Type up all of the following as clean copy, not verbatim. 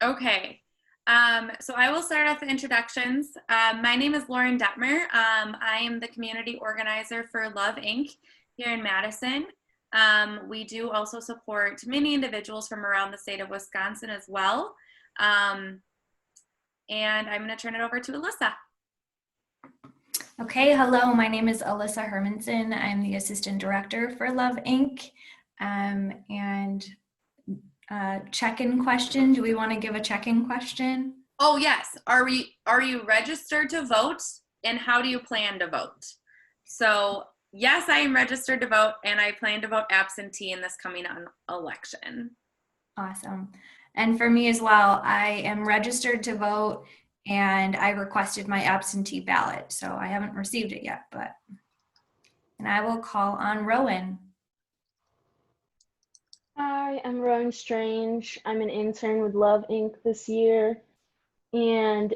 Okay. So I will start off the introductions. My name is Lauren Detmer. I am the community organizer for Love Inc. here in Madison. We do also support many individuals from around the state of Wisconsin as well. And I'm going to turn it over to Alyssa. Okay, hello, my name is Alyssa Hermanson. I'm the Assistant Director for Love Inc. Check-in question, do we want to give a check-in question? Oh yes, are you registered to vote, and how do you plan to vote? So yes, I am registered to vote, and I plan to vote absentee in this coming election. Awesome. And for me as well, I am registered to vote and I requested my absentee ballot. So I haven't received it yet, and I will call on Rowan. Hi, I'm Rowan Strange. I'm an intern with Love Inc. this year, and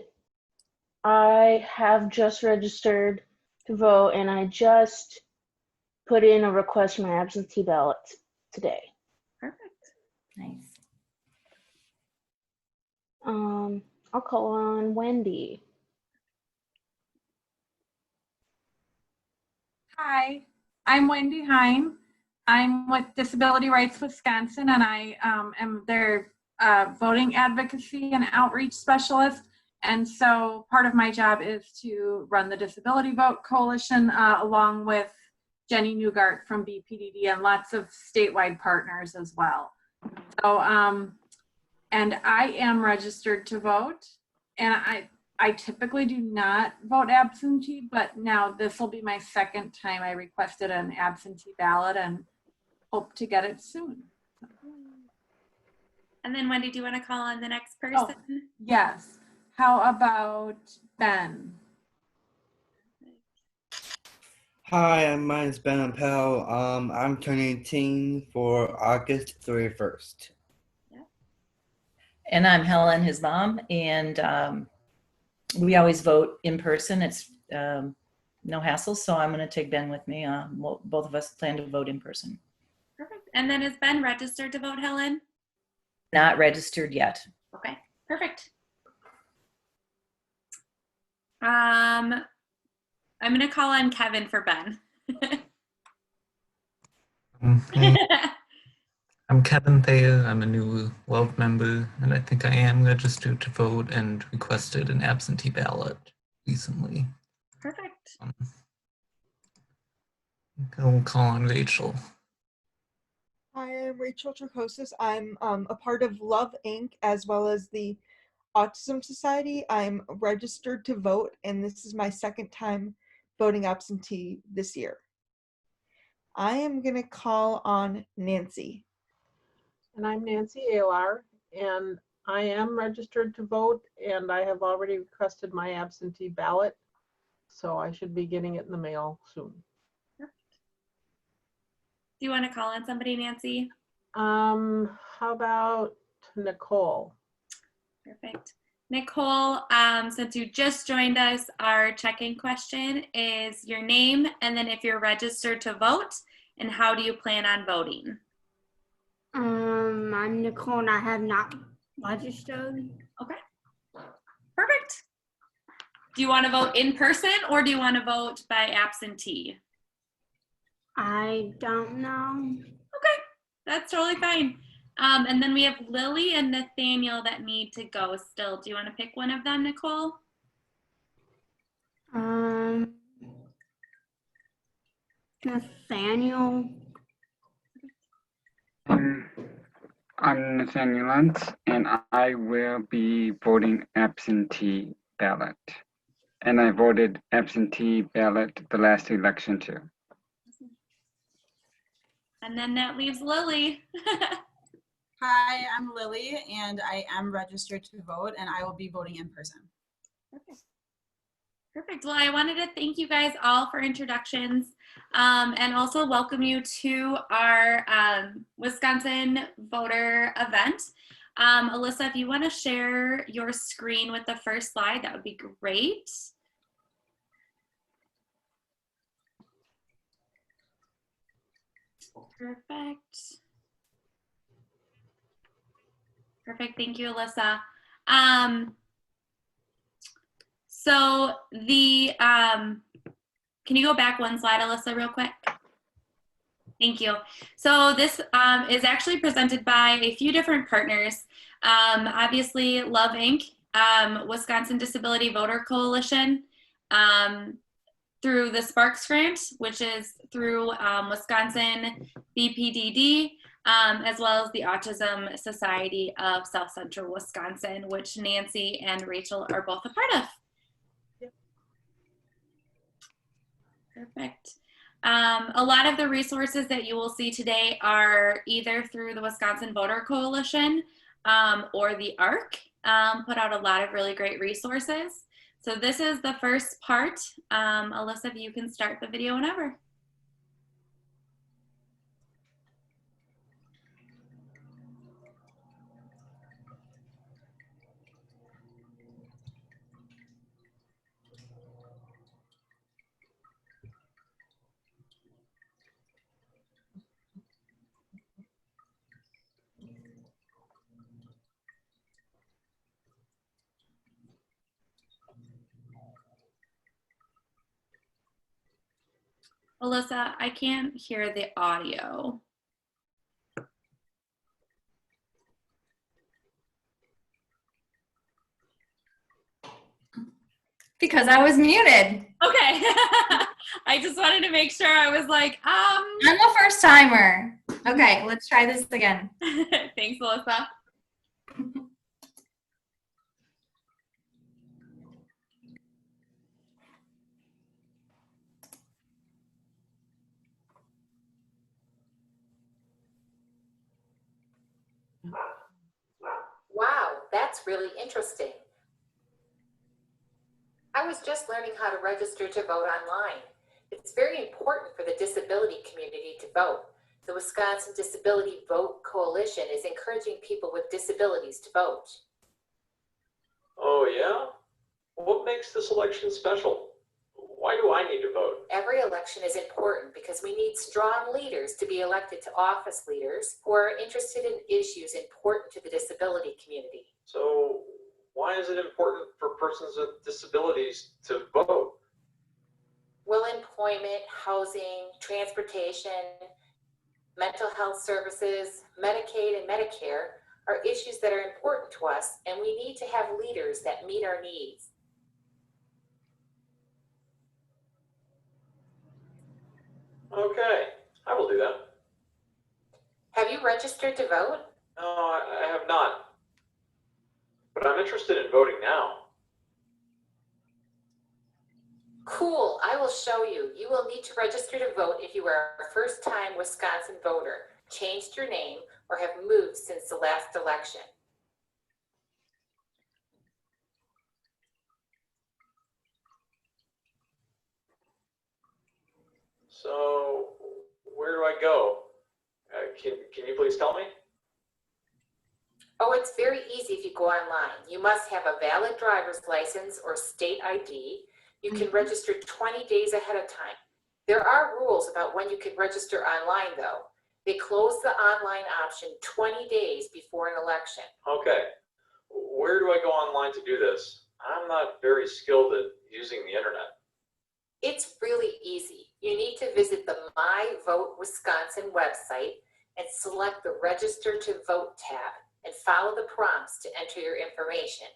I have just registered to vote, and I just put in a request for my absentee ballot today. Perfect. Nice. I'll call on Wendy. Hi, I'm Wendy Hine. I'm with Disability Rights Wisconsin, and I am their voting advocacy and outreach specialist. And so part of my job is to run the Disability Vote Coalition along with Jenny Newgart from BPDD and lots of statewide partners as well. So, and I am registered to vote, and I typically do not vote absentee, but now this will be my second time I requested an absentee ballot and hope to get it soon. And then Wendy, do you want to call on the next person? Oh, yes. How about Ben? Hi, my name is Ben Appel. I'm turning 18 for August 31st. And I'm Helen, his mom, and we always vote in person. It's no hassle, so I'm going to take Ben with me. Both of us plan to vote in person. Perfect. And then is Ben registered to vote, Helen? Not registered yet. Okay, perfect. I'm going to call on Kevin for Ben. Hey, I'm Kevin Thayer. I'm a new Love member, and I think I am registered to vote and requested an absentee ballot recently. Perfect. I'll call on Rachel. Hi, I'm Rachel Tricosis. I'm a part of Love Inc. as well as the Autism Society. I'm registered to vote, and this is my second time voting absentee this year. I am going to call on Nancy. And I'm Nancy Alar, and I am registered to vote, and I have already requested my absentee ballot, so I should be getting it in the mail soon. Do you want to call on somebody, Nancy? How about Nicole? Perfect. Nicole, since you just joined us, our check-in question is your name, and then if you're registered to vote, and how do you plan on voting? I'm Nicole, and I have not registered. Okay. Perfect. Do you want to vote in person, or do you want to vote by absentee? I don't know. Okay, that's totally fine. And then we have Lily and Nathaniel that need to go still. Do you want to pick one of them, Nicole? Nathaniel. I'm Nathaniel Lentz, and I will be voting absentee ballot. And I voted absentee ballot the last election too. And then that leaves Lily. Hi, I'm Lily, and I am registered to vote, and I will be voting in person. Perfect. Perfect. Well, I wanted to thank you guys all for introductions, and also welcome you to our Wisconsin voter event. Alyssa, if you want to share your screen with the first slide, that would be great. Perfect. Perfect. Thank you, Alyssa. So the, can you go back one slide, Alyssa, real quick? Thank you. So this is actually presented by a few different partners. Obviously, Love Inc., Wisconsin Disability Voter Coalition, through the Sparks Grant, which is through Wisconsin BPDD, as well as the Autism Society of South Central Wisconsin, which Nancy and Rachel are both a part of. Yep. Perfect. A lot of the resources that you will see today are either through the Wisconsin Voter Coalition or the ARC, put out a lot of really great resources. So this is the first part. Alyssa, if you can start the video whenever. Alyssa, I can't hear the audio. Because I was muted. Okay. I just wanted to make sure. I was like, I'm a first timer. Okay, let's try this again. Thanks, Alyssa. Wow, that's really interesting. I was just learning how to register to vote online. It's very important for the disability community to vote. The Wisconsin Disability Vote Coalition is encouraging people with disabilities to vote. Oh yeah? What makes this election special? Why do I need to vote? Every election is important because we need strong leaders to be elected to office, leaders who are interested in issues important to the disability community. So why is it important for persons with disabilities to vote? Well, employment, housing, transportation, mental health services, Medicaid and Medicare are issues that are important to us, and we need to have leaders that meet our needs. Okay, I will do that. Have you registered to vote? No, I have not. But I'm interested in voting now. Cool, I will show you. You will need to register to vote if you are a first-time Wisconsin voter, changed your name, or have moved since the last election. So where do I go? Can you please tell me? Oh, it's very easy if you go online. You must have a valid driver's license or state ID. You can register 20 days ahead of time. There are rules about when you can register online, though. They close the online option 20 days before an election. Okay, where do I go online to do this? I'm not very skilled at using the internet. It's really easy. You need to visit the My Vote Wisconsin website and select the Register to Vote tab and follow the prompts to enter your information.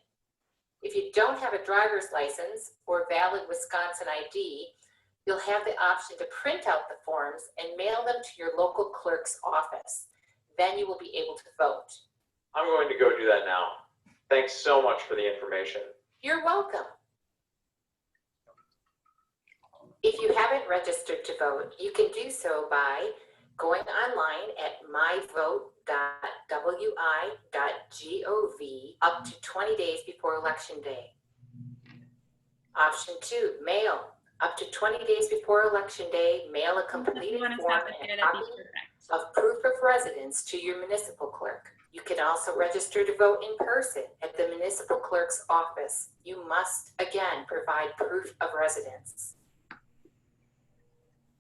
If you don't have a driver's license or valid Wisconsin ID, you'll have the option to print out the forms and mail them to your local clerk's office. Then you will be able to vote. I'm going to go do that now. Thanks so much for the information. You're welcome. If you haven't registered to vote, you can do so by going online at myvote.wi.gov up to 20 days before Election Day. Option 2, mail. Up to 20 days before Election Day, mail a completed form and copy of proof of residence to your municipal clerk. You can also register to vote in person at the municipal clerk's office. You must, again, provide proof of residence.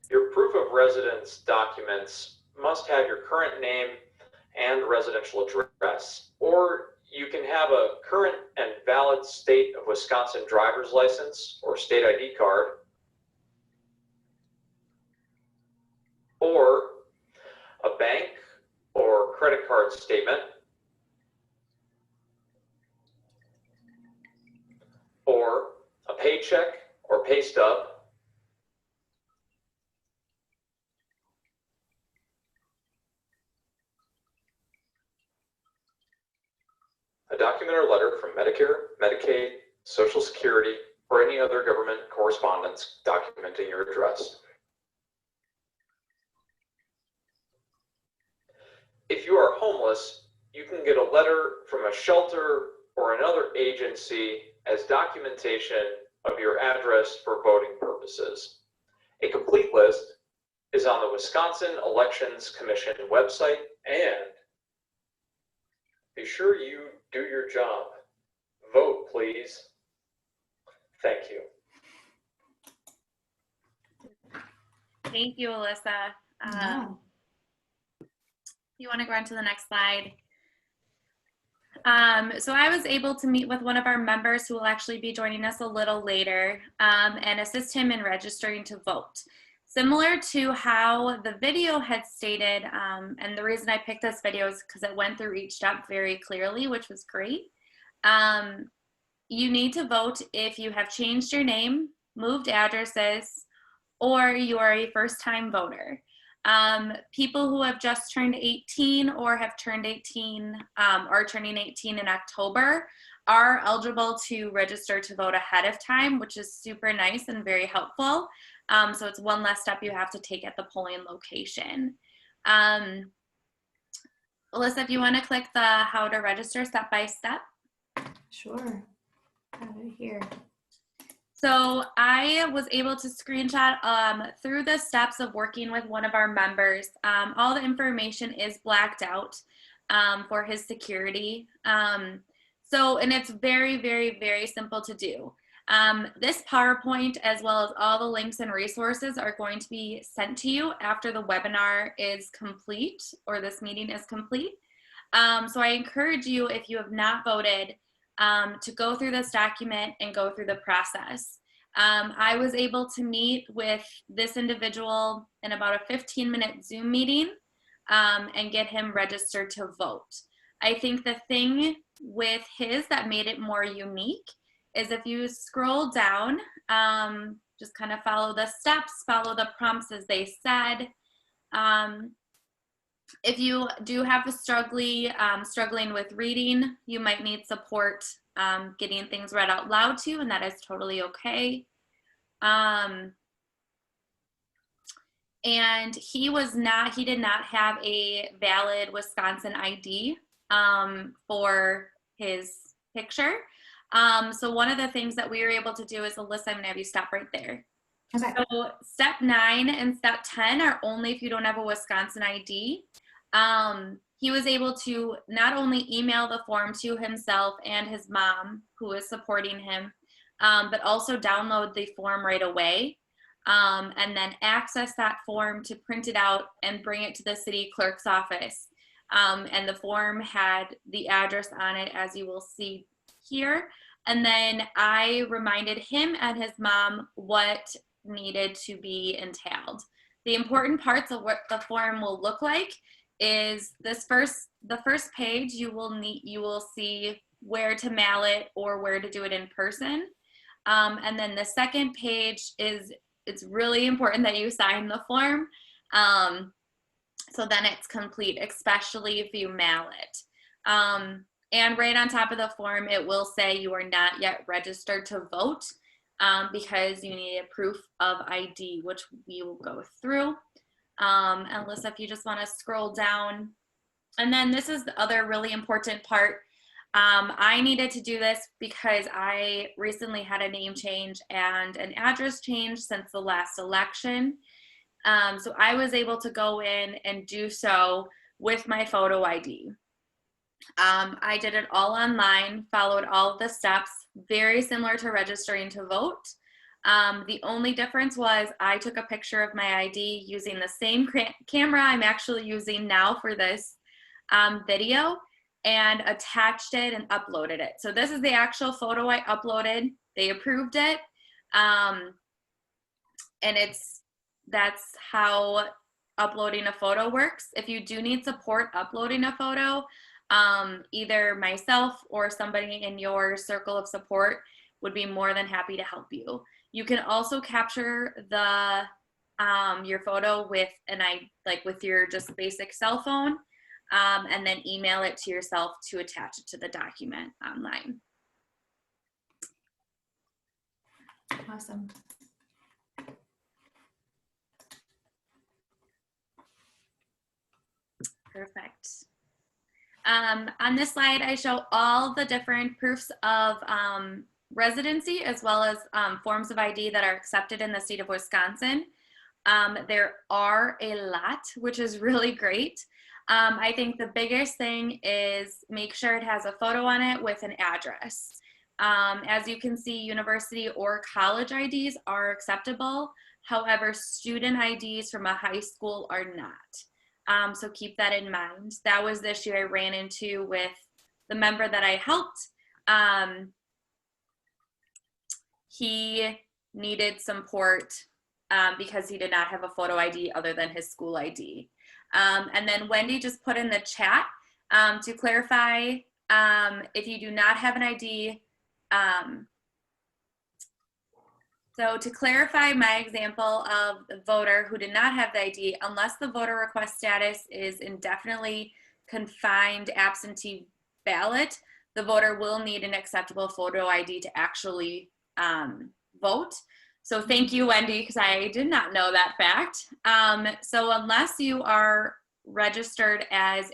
Your proof of residence documents must have your current name and residential address, or You can have a current and valid state of Wisconsin driver's license or state ID card, or a bank or credit card statement, or a paycheck or pay stub, a document or letter from Medicare, Medicaid, Social Security, or any other government correspondence documenting your address. If you are homeless, you can get a letter from a shelter or another agency as documentation of your address for voting purposes. A complete list is on the Wisconsin Elections Commission website, and be sure you do your job. Vote, please. Thank you. Thank you, Alyssa. You want to go on to the next slide? So I was able to meet with one of our members who will actually be joining us a little later and assist him in registering to vote. Similar to how the video had stated, and the reason I picked this video is because it went through each step very clearly, which was great. You need to vote if you have changed your name, moved addresses, or you are a first-time voter. People who have just turned 18 or have turned 18, are turning 18 in October, are eligible to register to vote ahead of time, which is super nice and very helpful. So it's one less step you have to take at the polling location. Alyssa, if you want to click the how to register step by step. Sure. Got it here. So I was able to screenshot through the steps of working with one of our members. All the information is blacked out for his security. And it's very, very, very simple to do. This PowerPoint, as well as all the links and resources, are going to be sent to you after the webinar is complete or this meeting is complete. So I encourage you, if you have not voted, to go through this document and go through the process. I was able to meet with this individual in about a 15-minute Zoom meeting and get him registered to vote. I think the thing with his that made it more unique is if you scroll down, just kind of follow the steps, follow the prompts as they said. If you do have a struggling with reading, you might need support getting things read out loud too, and that is totally okay. And he did not have a valid Wisconsin ID for his picture. So one of the things that we were able to do is, Alyssa, I'm gonna have you stop right there. Okay. So step 9 and step 10 are only if you don't have a Wisconsin ID. He was able to not only email the form to himself and his mom, who is supporting him, but also download the form right away, and then access that form to print it out and bring it to the city clerk's office. And the form had the address on it, as you will see here. And then I reminded him and his mom what needed to be entailed. The important parts of what the form will look like is the first page. You will see where to mail it or where to do it in person. And then the second page it's really important that you sign the form. So then it's complete, especially if you mail it. And right on top of the form, it will say you are not yet registered to vote because you need a proof of ID, which we will go through. And Alyssa, if you just want to scroll down. And then this is the other really important part. I needed to do this because I recently had a name change and an address change since the last election. So I was able to go in and do so with my photo ID. I did it all online, followed all of the steps, very similar to registering to vote. The only difference was I took a picture of my ID using the same camera I'm actually using now for this video. and attached it and uploaded it. So this is the actual photo I uploaded. They approved it. And that's how uploading a photo works. If you do need support uploading a photo, either myself or somebody in your circle of support would be more than happy to help you. You can also capture the your photo with with your just basic cell phone, and then email it to yourself to attach it to the document online. Awesome. Perfect. On this slide, I show all the different proofs of residency as well as forms of ID that are accepted in the state of Wisconsin. There are a lot, which is really great. I think the biggest thing is make sure it has a photo on it with an address. As you can see, university or college IDs are acceptable. However, student IDs from a high school are not. So keep that in mind. That was the issue I ran into with the member that I helped. He needed support because he did not have a photo ID other than his school ID. And then Wendy just put in the chat to clarify, if you do not have an ID. So to clarify my example of the voter who did not have the ID, unless the voter request status is indefinitely confined absentee ballot, the voter will need an acceptable photo ID to actually vote. So thank you, Wendy, because I did not know that fact. So unless you are registered as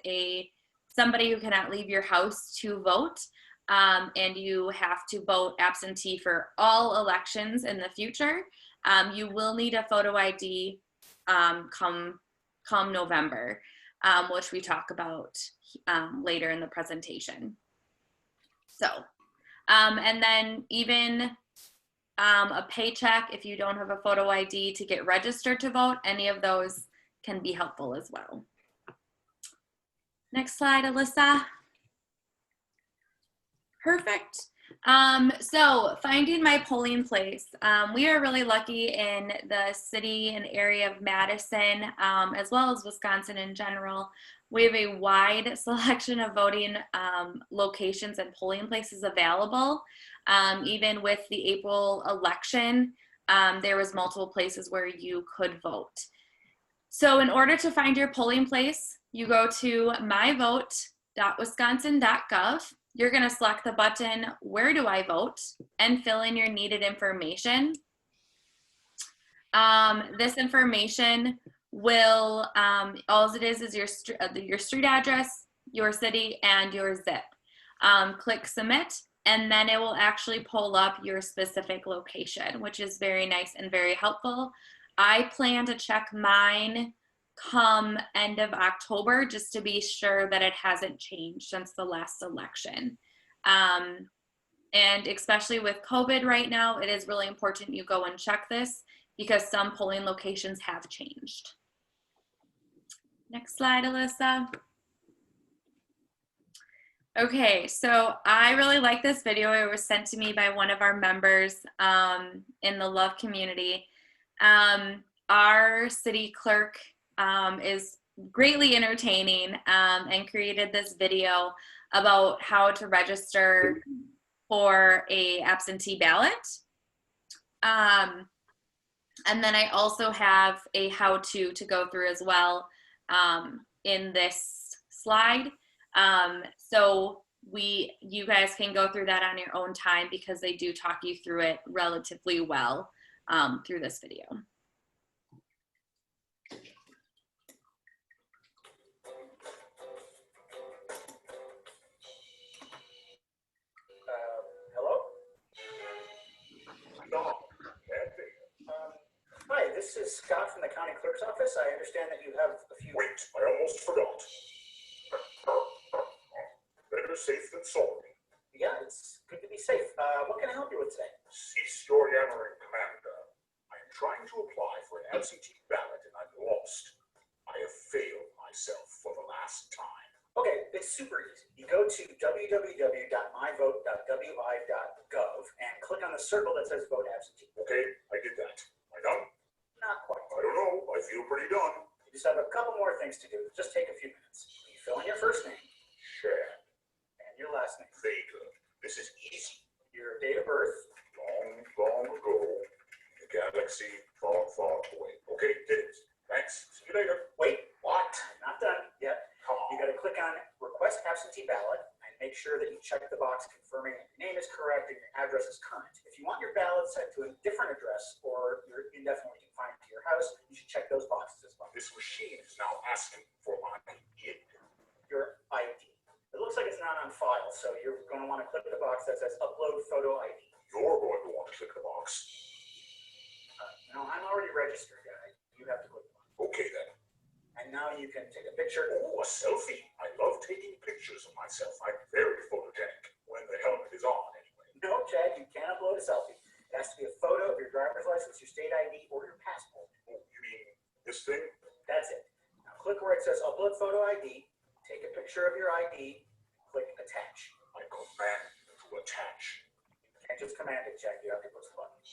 somebody who cannot leave your house to vote, and you have to vote absentee for all elections in the future, you will need a photo ID come November, which we talk about later in the presentation. So, and then even a paycheck, if you don't have a photo ID to get registered to vote, any of those can be helpful as well. Next slide, Alyssa. Perfect. So finding my polling place. We are really lucky in the city and area of Madison, as well as Wisconsin in general. We have a wide selection of voting locations and polling places available. Even with the April election, there was multiple places where you could vote. So in order to find your polling place, you go to myvote.wisconsin.gov. You're going to select the button, Where Do I Vote? And fill in your needed information. This information will, all it is your street address, your city, and your zip. Click Submit, and then it will actually pull up your specific location, which is very nice and very helpful. I plan to check mine come end of October just to be sure that it hasn't changed since the last election. And especially with COVID right now, it is really important you go and check this because some polling locations have changed. Next slide, Alyssa. Okay, so I really like this video. It was sent to me by one of our members in the Love community. Our city clerk is greatly entertaining and created this video about how to register for a absentee ballot. And then I also have a how-to go through as well in this slide. So you guys can go through that on your own time because they do talk you through it relatively well through this video. Hi, this is Scott from the County Clerk's Office. I understand that you have a few... Wait, I almost forgot. Better safe than sorry. Yeah, it's good to be safe. What can I help you with today? Cease your yammering, Commander. I am trying to apply for an absentee ballot and I'm lost. I have failed myself for the last time. Okay, it's super easy. You go to www.myvote.wi.gov and click on the circle that says vote absentee. Okay, I did that. Am I done? Not quite. I don't know. I feel pretty done. You just have a couple more things to do. Just take a few minutes. You fill in your first name Share. and your last name. Vega. This is easy. Your date of birth. Long, long ago, in a galaxy far, far away. Okay, did it. Thanks. See you later. Wait, what? Not done yet. Come on. You got to click on request absentee ballot and make sure that you check the box confirming that your name is correct and your address is current. If you want your ballot sent to a different address or you're indefinitely confined to your house, you should check those boxes as well. This machine is now asking for my ID. Your ID. It looks like it's not on file, so you're going to want to click the box that says upload photo ID. You're going to want to click the box. No, I'm already registered, guy. You have to click the box. Okay then. And now you can take a picture. Oh, a selfie. I love taking pictures of myself. I'm very photogenic when the helmet is on anyway. No, Chad, you can't upload a selfie. It has to be a photo of your driver's license, your state ID, or your passport. Oh, you mean this thing? That's it. Now click where it says upload photo ID, take a picture of your ID, click attach. I command to attach. You can't just command it, Chad. You have to push the button.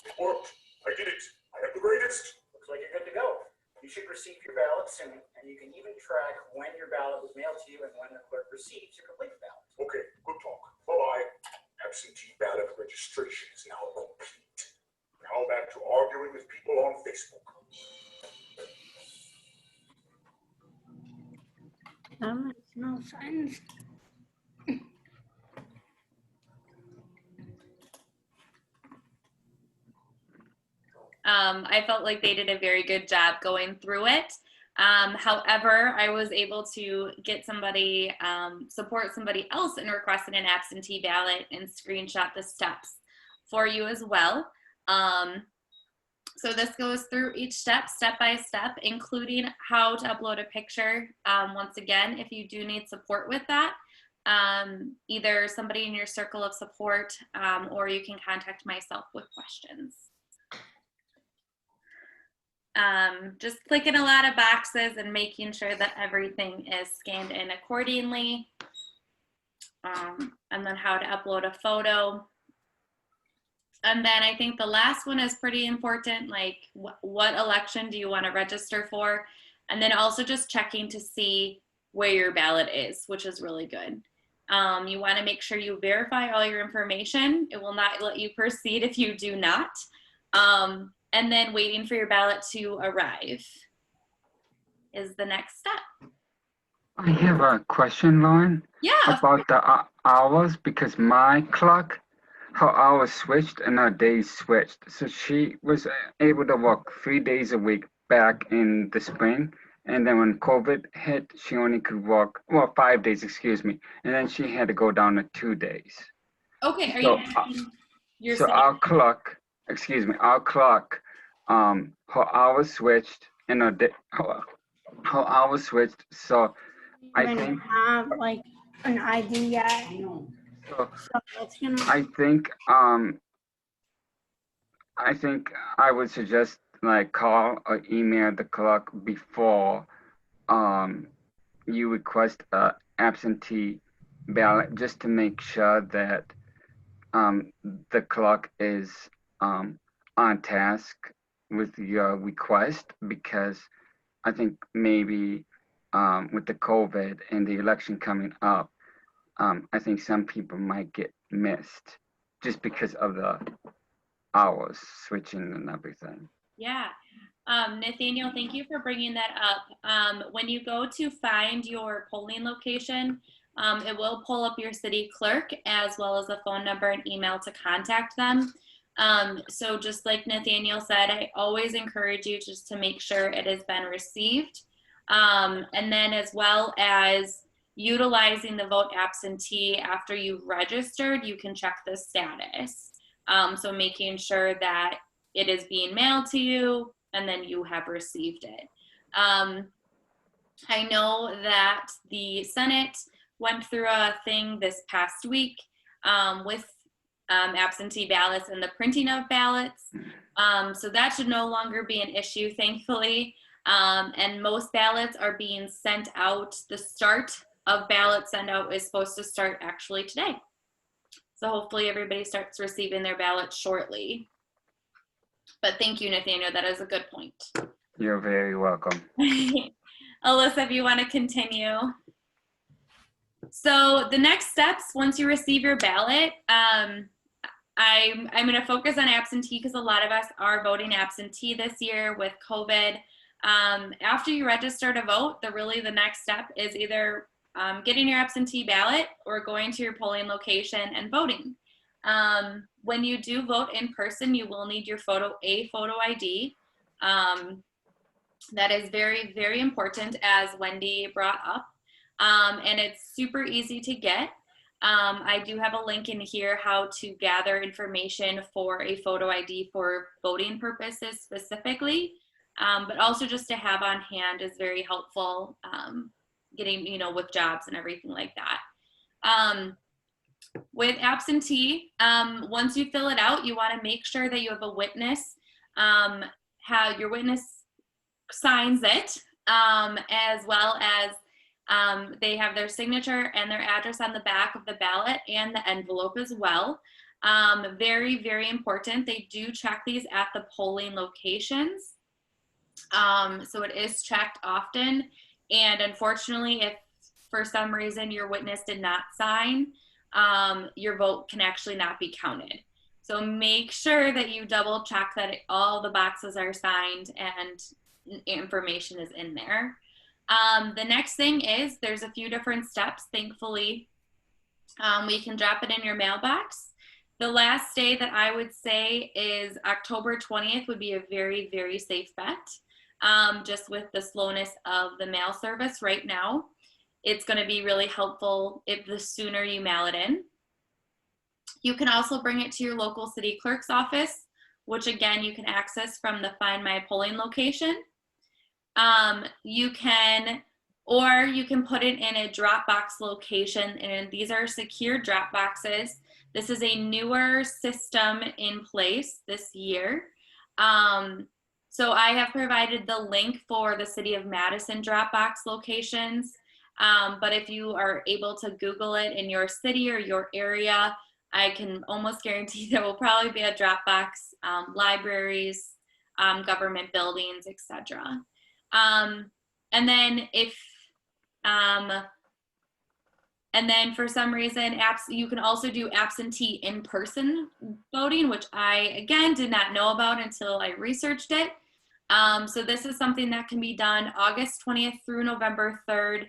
It worked. I did it. I am the greatest. Looks like you're good to go. You should receive your ballot soon, and you can even track when your ballot was mailed to you and when the clerk receives your complete ballot. Okay, good talk. Bye-bye. Absentee ballot registration is now complete. Now back to arguing with people on Facebook. That makes no sense. I felt like they did a very good job going through it. However, I was able to get somebody, support somebody else in requesting an absentee ballot and screenshot the steps for you as well. So this goes through each step by step, including how to upload a picture. Once again, if you do need support with that, either somebody in your circle of support, or you can contact myself with questions. Just clicking a lot of boxes and making sure that everything is scanned in accordingly. And then how to upload a photo. And then I think the last one is pretty important, like what election do you want to register for? And then also just checking to see where your ballot is, which is really good. You want to make sure you verify all your information. It will not let you proceed if you do not. And then waiting for your ballot to arrive is the next step. I have a question, Lauren. Yeah. About the hours, because my clock, her hours switched and her days switched. So she was able to work 3 days a week back in the spring. And then when COVID hit, she only could work, well, 5 days, excuse me. And then she had to go down to 2 days. Okay, are So, you so our clock, her hours switched and her hours switched. So I think have like an ID yet. so That's gonna. I think I would suggest like call or email the clerk before you request a absentee ballot, just to make sure that the clerk is on task with your request, because I think maybe with the COVID and the election coming up, I think some people might get missed just because of the hours switching and everything. Yeah. Nathaniel, thank you for bringing that up. When you go to find your polling location, it will pull up your city clerk as well as a phone number and email to contact them. So just like Nathaniel said, I always encourage you just to make sure it has been received. And then as well as utilizing the vote absentee after you've registered, you can check the status. So making sure that it is being mailed to you and then you have received it. I know that the Senate went through a thing this past week with absentee ballots and the printing of ballots. So that should no longer be an issue, thankfully. And most ballots are being sent out the start of ballot send out is supposed to start actually today. So hopefully everybody starts receiving their ballots shortly. But thank you, Nathaniel. That is a good point. You're very welcome. Alyssa, if you want to continue. So the next steps, once you receive your ballot, I'm going to focus on absentee because a lot of us are voting absentee this year with COVID. After you register to vote, the next step is either getting your absentee ballot or going to your polling location and voting. When you do vote in person, you will need your photo ID. That is very, very important, as Wendy brought up. And it's super easy to get. I do have a link in here how to gather information for a photo ID for voting purposes specifically, but also just to have on hand is very helpful, getting, with jobs and everything like that. With absentee, once you fill it out, you want to make sure that you have a witness, how your witness signs it, as well as they have their signature and their address on the back of the ballot and the envelope as well. Very, very important. They do check these at the polling locations. So it is checked often. And unfortunately, if for some reason your witness did not sign, your vote can actually not be counted. So make sure that you double check that all the boxes are signed and information is in there. The next thing is there's a few different steps. Thankfully, we can drop it in your mailbox. The last day that I would say is October 20th would be a very, very safe bet. Just with the slowness of the mail service right now, it's going to be really helpful if the sooner you mail it in. You can also bring it to your local city clerk's office, which again, you can access from the Find My Polling location. You can put it in a Dropbox location, and these are secure drop boxes. This is a newer system in place this year. So I have provided the link for the City of Madison Dropbox locations. But if you are able to Google it in your city or your area, I can almost guarantee there will probably be a Dropbox, libraries, government buildings, etc. And then for some reason, you can also do absentee in-person voting, which I, again, did not know about until I researched it. So this is something that can be done August 20th through November 3rd,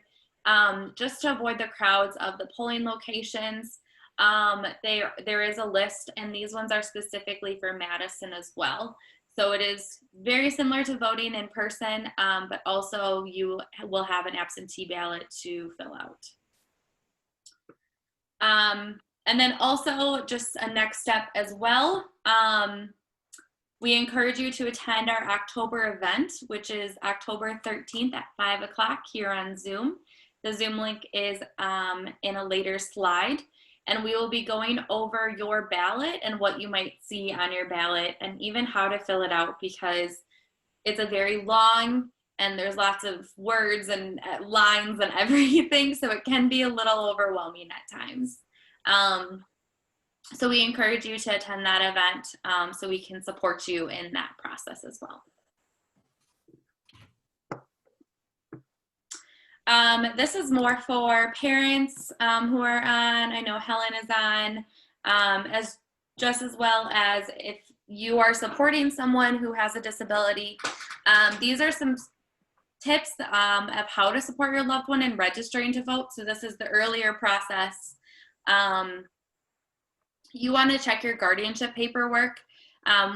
just to avoid the crowds of the polling locations. There is a list, and these ones are specifically for Madison as well. So it is very similar to voting in person, but also you will have an absentee ballot to fill out. And then also just a next step as well, we encourage you to attend our October event, which is October 13th at 5 o'clock here on Zoom. The Zoom link is in a later slide. And we will be going over your ballot and what you might see on your ballot and even how to fill it out, because it's a very long and there's lots of words and lines and everything. So it can be a little overwhelming at times. So we encourage you to attend that event so we can support you in that process as well. This is more for parents who are on. I know Helen is on, as well as if you are supporting someone who has a disability. These are some tips of how to support your loved one in registering to vote. So this is the earlier process. You want to check your guardianship paperwork.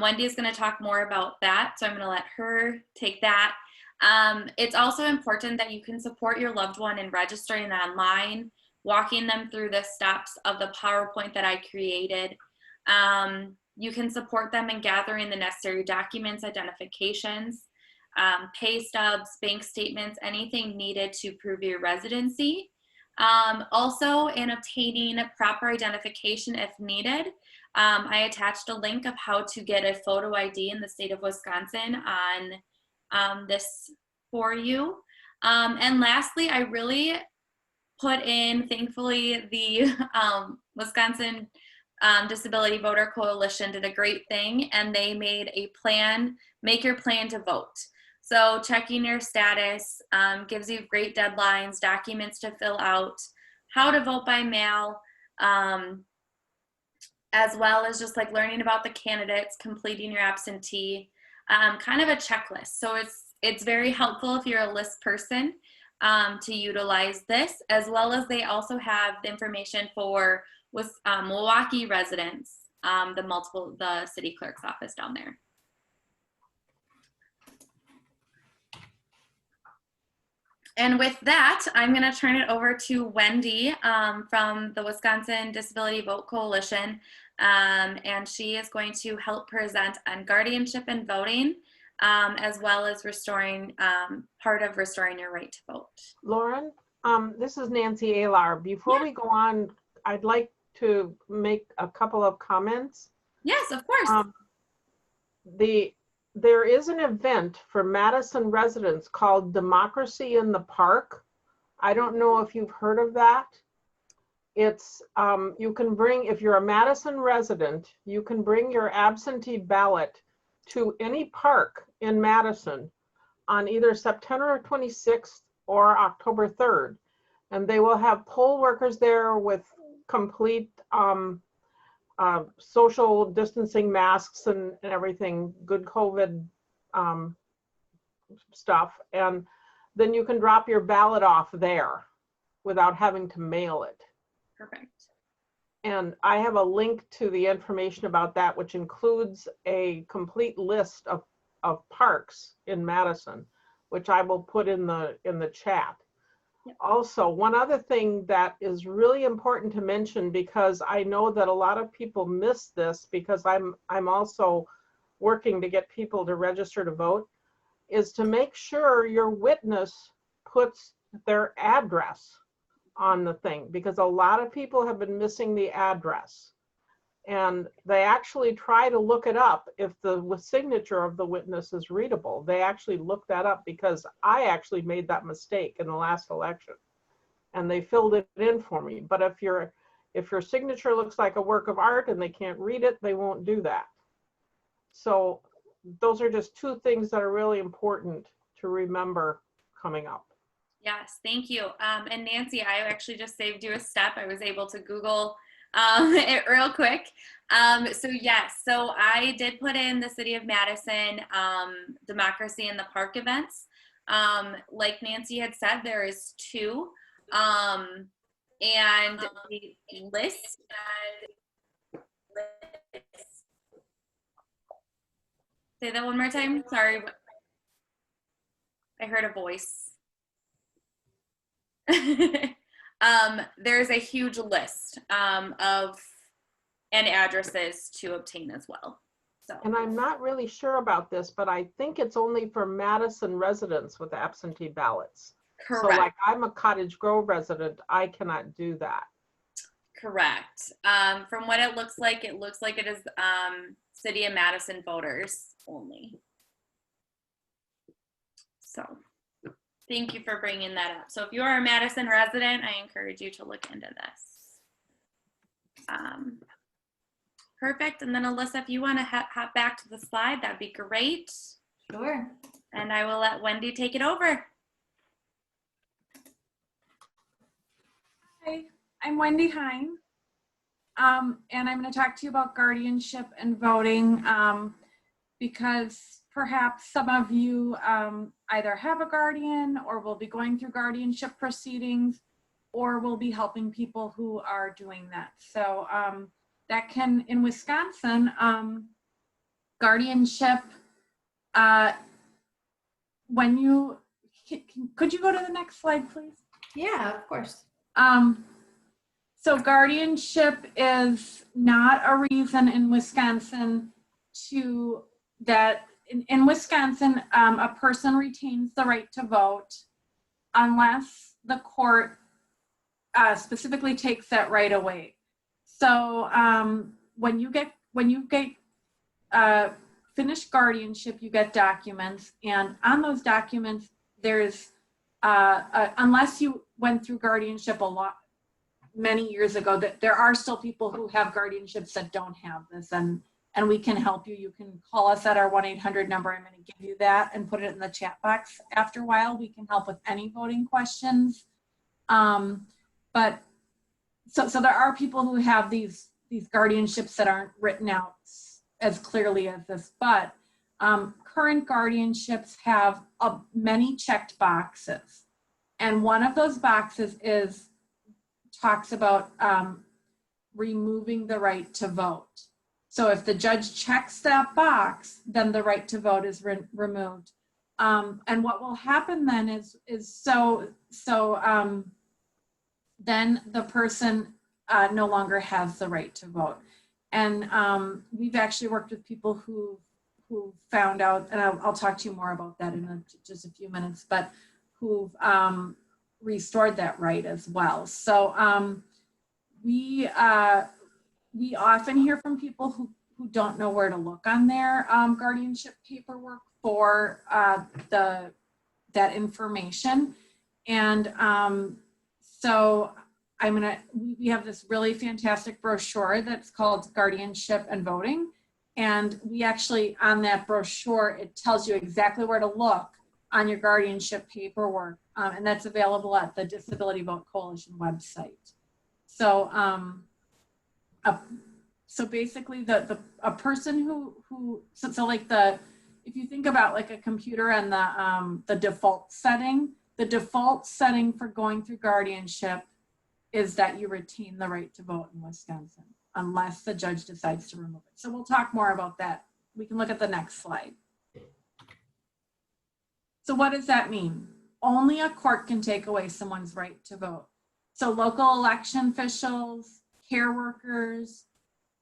Wendy is going to talk more about that, so I'm going to let her take that. It's also important that you can support your loved one in registering online, walking them through the steps of the PowerPoint that I created. You can support them in gathering the necessary documents, identifications, pay stubs, bank statements, anything needed to prove your residency. Also in obtaining proper identification if needed. I attached a link of how to get a photo ID in the state of Wisconsin on this for you. And lastly, I really put in, thankfully, the Wisconsin Disability Voter Coalition did a great thing, and they made a plan, make your plan to vote. So checking your status gives you great deadlines, documents to fill out, how to vote by mail, as well as just like learning about the candidates, completing your absentee, kind of a checklist. So it's very helpful if you're a list person to utilize this, as well as they also have the information for with Milwaukee residents, the city clerk's office down there. And with that, I'm going to turn it over to Wendy from the Wisconsin Disability Vote Coalition. And she is going to help present on guardianship and voting, as well as restoring, part of restoring your right to vote. Lauren, This is Nancy Alar. Before we go on, I'd like to make a couple of comments. Yes, of course. There is an event for Madison residents called Democracy in the Park. I don't know if you've heard of that. It's, you can bring, if you're a Madison resident, you can bring your absentee ballot to any park in Madison on either September 26th or October 3rd. And they will have poll workers there with complete social distancing masks and everything, good COVID stuff. And then you can drop your ballot off there without having to mail it. Perfect. And I have a link to the information about that, which includes a complete list of parks in Madison, which I will put in the chat. Yep. Also, one other thing that is really important to mention, because I know that a lot of people miss this, because I'm also working to get people to register to vote, is to make sure your witness puts their address on the thing, because a lot of people have been missing the address. And they actually try to look it up if the signature of the witness is readable. They actually look that up, because I actually made that mistake in the last election. And they filled it in for me. But if your signature looks like a work of art and they can't read it, they won't do that. So those are just two things that are really important to remember coming up. Yes, thank you. And Nancy, I actually just saved you a step. I was able to Google it real quick. So yes, so I did put in the City of Madison Democracy in the Park events. Like Nancy had said, there is two. And the list. Say that one more time. Sorry. I heard a voice. There's a huge list of addresses to obtain as well. So. And I'm not really sure about this, but I think it's only for Madison residents with absentee ballots. Correct. So like I'm a Cottage Grove resident, I cannot do that. Correct. From what it looks like it is City of Madison voters only. So. Thank you for bringing that up. So if you are a Madison resident, I encourage you to look into this. Perfect. And then Alyssa, if you want to hop back to the slide, that'd be great. Sure. And I will let Wendy take it over. Hi, I'm Wendy Hine. And I'm going to talk to you about guardianship and voting because perhaps some of you either have a guardian or will be going through guardianship proceedings or will be helping people who are doing that. So that can, in Wisconsin, guardianship, when you, could you go to the next slide, please? Yeah, of course. So guardianship is not a reason in Wisconsin to that in Wisconsin, a person retains the right to vote unless the court specifically takes that right away. So when you get finished guardianship, you get documents, and on those documents, there's unless you went through guardianship many years ago, that there are still people who have guardianships that don't have this, and we can help you. You can call us at our 1-800 number. I'm going to give you that and put it in the chat box after a while. We can help with any voting questions. But so there are people who have these guardianships that aren't written out as clearly as this, but current guardianships have many checked boxes. And one of those boxes talks about removing the right to vote. So if the judge checks that box, then the right to vote is removed. And what will happen then is then the person no longer has the right to vote. And we've actually worked with people who found out, and I'll talk to you more about that in just a few minutes, but who've restored that right as well. So we often hear from people who don't know where to look on their guardianship paperwork for that information. And so we have this really fantastic brochure that's called Guardianship and Voting. And we actually, on that brochure, it tells you exactly where to look on your guardianship paperwork. And that's available at the Disability Vote Coalition website. So, so basically a person so like if you think about like a computer and the default setting for going through guardianship is that you retain the right to vote in Wisconsin, unless the judge decides to remove it. So we'll talk more about that. We can look at the next slide. So what does that mean? Only a court can take away someone's right to vote. So local election officials, care workers,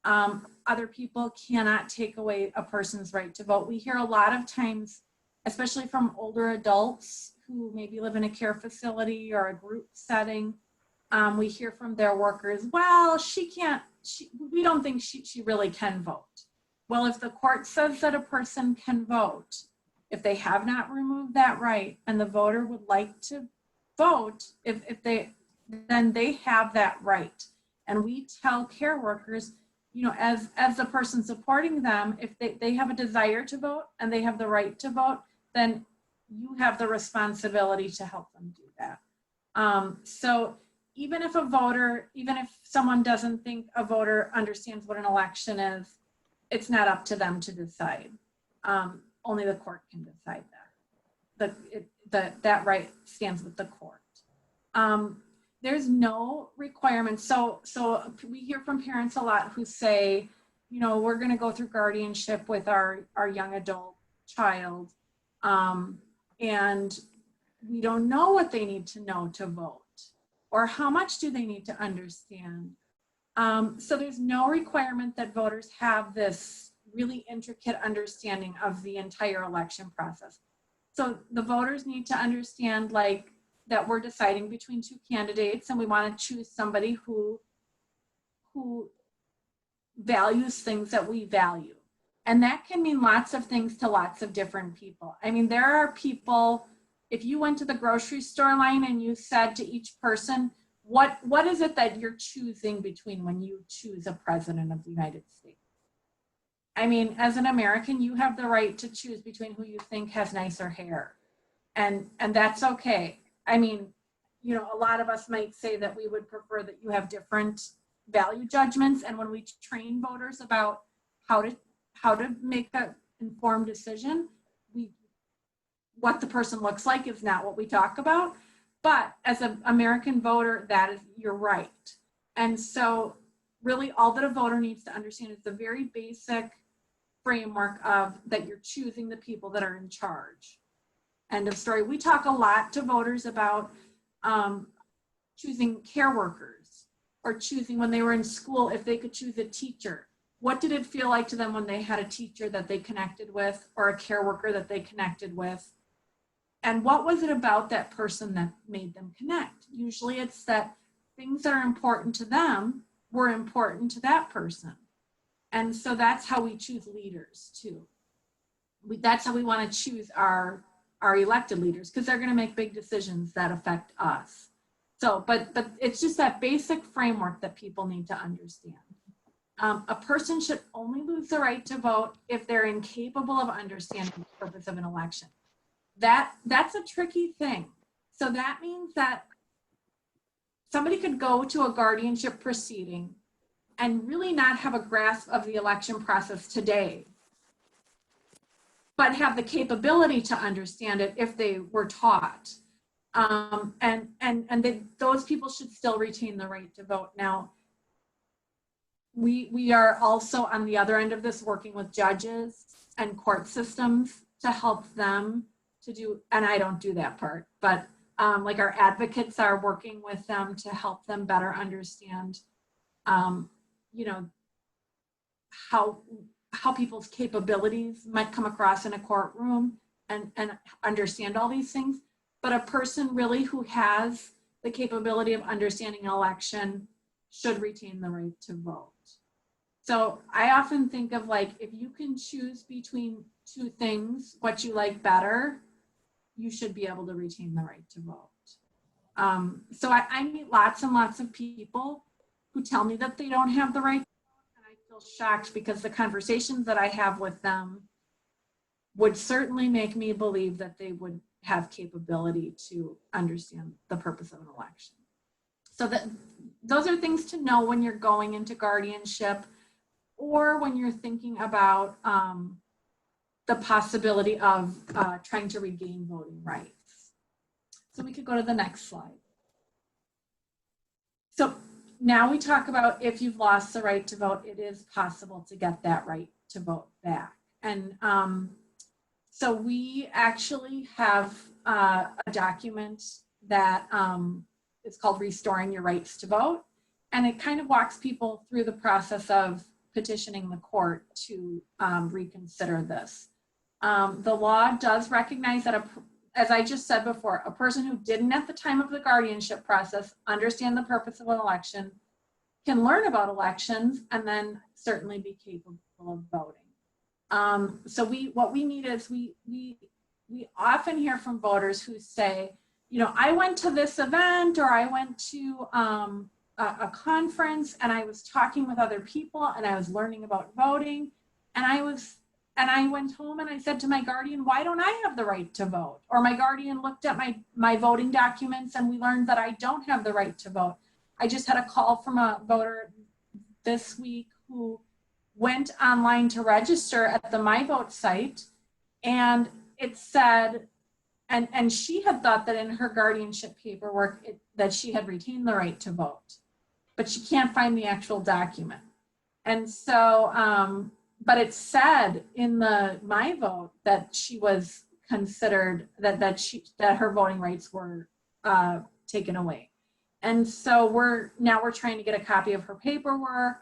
other people cannot take away a person's right to vote. We hear a lot of times, especially from older adults who maybe live in a care facility or a group setting, we hear from their workers, well, we don't think she really can vote. Well, if the court says that a person can vote, if they have not removed that right and the voter would like to vote, then they have that right. And we tell care workers, you know, as the person supporting them, if they have a desire to vote and they have the right to vote, then you have the responsibility to help them do that. So even if someone doesn't think a voter understands what an election is, it's not up to them to decide. Only the court can decide that. That right stands with the court. There's no requirement. So we hear from parents a lot who say, you know, we're going to go through guardianship with our young adult child, and we don't know what they need to know to vote, or how much do they need to understand. So there's no requirement that voters have this really intricate understanding of the entire election process. So the voters need to understand, like, that we're deciding between two candidates and we want to choose somebody who values things that we value. And that can mean lots of things to lots of different people. I mean, there are people, if you went to the grocery store line and you said to each person, what is it that you're choosing between when you choose a president of the United States? I mean, as an American, you have the right to choose between who you think has nicer hair. And that's okay. I mean, you know, a lot of us might say that we would prefer that you have different value judgments. And when we train voters about how to make an informed decision, what the person looks like is not what we talk about. But as an American voter, that is your right. And so really all that a voter needs to understand is the very basic framework of that you're choosing the people that are in charge. End of story. We talk a lot to voters about choosing care workers, or choosing when they were in school, if they could choose a teacher. What did it feel like to them when they had a teacher that they connected with, or a care worker that they connected with? And what was it about that person that made them connect? Usually it's that things that are important to them were important to that person. And so that's how we choose leaders too. That's how we want to choose our our elected leaders, because they're going to make big decisions that affect us. So, but it's just that basic framework that people need to understand. A person should only lose the right to vote if they're incapable of understanding the purpose of an election. That's a tricky thing. So that means that somebody could go to a guardianship proceeding and really not have a grasp of the election process today, but have the capability to understand it if they were taught. Those people should still retain the right to vote. Now, we are also on the other end of this working with judges and court systems to help them to do, and I don't do that part, but like our advocates are working with them to help them better understand, you know, how people's capabilities might come across in a courtroom and understand all these things. But a person really who has the capability of understanding an election should retain the right to vote. So I often think of, like, if you can choose between two things, what you like better, you should be able to retain the right to vote. So I meet lots and lots of people who tell me that they don't have the right to vote, and I feel shocked because the conversations that I have with them would certainly make me believe that they would have capability to understand the purpose of an election. So that those are things to know when you're going into guardianship, or when you're thinking about the possibility of trying to regain voting rights. So we could go to the next slide. So now we talk about, if you've lost the right to vote, it is possible to get that right to vote back. And so we actually have a document that is called Restoring Your Rights to Vote. And it kind of walks people through the process of petitioning the court to reconsider this. The law does recognize that, as I just said before, a person who didn't at the time of the guardianship process understand the purpose of an election can learn about elections and then certainly be capable of voting. So what we need is, we often hear from voters who say, you know, I went to this event, or I went to a conference, and I was talking with other people, and I was learning about voting, and I went home and I said to my guardian, why don't I have the right to vote? Or my guardian looked at my voting documents and we learned that I don't have the right to vote. I just had a call from a voter this week who went online to register at the My Vote site, and it said, and she had thought that in her guardianship paperwork that she had retained the right to vote, but she can't find the actual document. And so, but it said in the My Vote that she was considered, that her voting rights were taken away. And so we're trying to get a copy of her paperwork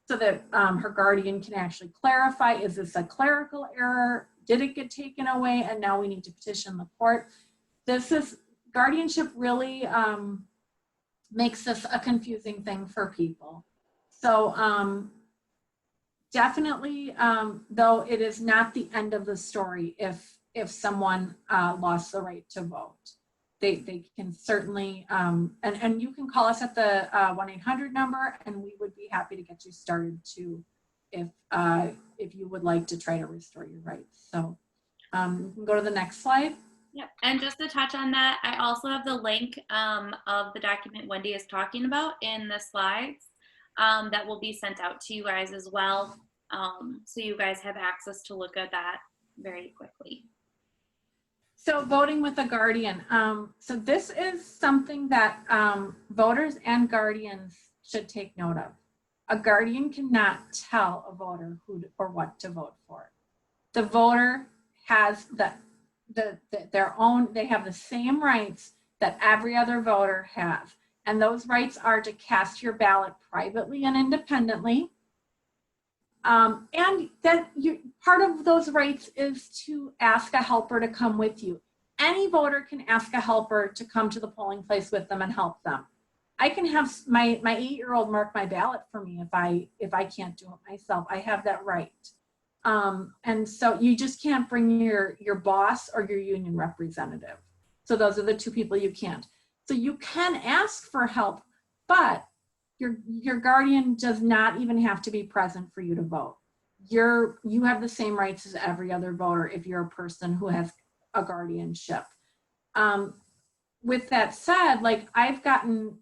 so that her guardian can actually clarify, is this a clerical error? Did it get taken away? And now we need to petition the court. Guardianship really makes this a confusing thing for people. So definitely, though, it is not the end of the story if someone lost the right to vote. They can certainly, and you can call us at the 1-800 number, and we would be happy to get you started too, if you would like to try to restore your rights. So you can go to the next slide. Yeah, and just to touch on that, I also have the link of the document Wendy is talking about in the slides that will be sent out to you guys as well. So you guys have access to look at that very quickly. So voting with a guardian. So this is something that voters and guardians should take note of. A guardian cannot tell a voter who or what to vote for. The voter has their own, they have the same rights that every other voter has. And those rights are to cast your ballot privately and independently. And that part of those rights is to ask a helper to come with you. Any voter can ask a helper to come to the polling place with them and help them. I can have my 8-year-old mark my ballot for me if I can't do it myself. I have that right. And so you just can't bring your boss or your union representative. So those are the two people you can't. So you can ask for help, but your guardian does not even have to be present for you to vote. You have the same rights as every other voter if you're a person who has a guardianship. With that said, like I've gotten